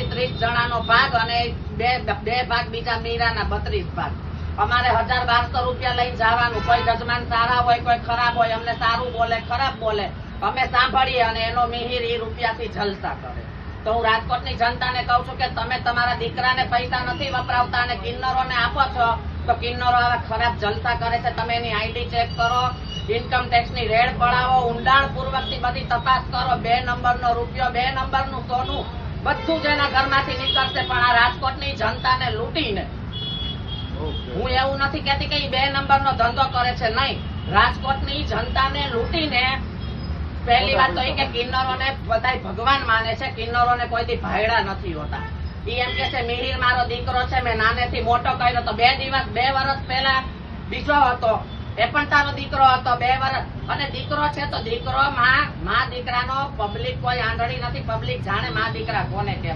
થી 30 જણાનો ભાગ અને બે ભાગ બીજા મીરાના 32 ભાગ. અમારે 1000-1200 રૂપિયા લઈને જવાનું. કોઈ જજમાન સારા હોય, કોઈ ખરાબ હોય, અમને સારું બોલે, ખરાબ બોલે, અમે સાંભળીએ અને એનો મિહિર એ રૂપિયાથી જલસા કરે. તો હું રાજકોટની જનતાને કહું છું કે તમે તમારા દીકરાને પૈસા નથી વપરાવતા અને કિન્નરોને આપો છો, તો કિન્નરો આવા ખરાબ જલસા કરે છે. તમે એની આઈડી ચેક કરો, ઇન્કમ ટેક્સની રેડ પડાવો, ઊંડાણપૂર્વકથી બધી તપાસ કરો. 2 નંબરનો રૂપિયો, 2 નંબરનું સોનું બધું જ એના ઘરમાંથી નીકળશે. પણ આ રાજકોટની જનતાને લૂંટીને, હું એવું નથી કહેતી કે 2 નંબરનો ધંધો કરે છે, નહીં. રાજકોટની જનતાને લૂંટીને, પહેલી વાત તો એ કે કિન્નરોને બધા ભગવાન માને છે, કિન્નરોને કોઈથી ભાયડા નથી હોતા. ઈ એમ કે છે મિહિર મારો દીકરો છે, મેં નાનેથી મોટો કર્યો. તો 2 વર્ષ પહેલા બીજો હતો, એ પણ તારો દીકરો હતો 2 વર્ષ. અને દીકરો છે તો દીકરો માં દીકરાનો પબ્લિક કોઈ આંધળી નથી. પબ્લિક જાણે માં દીકરા કોને કહેવાય.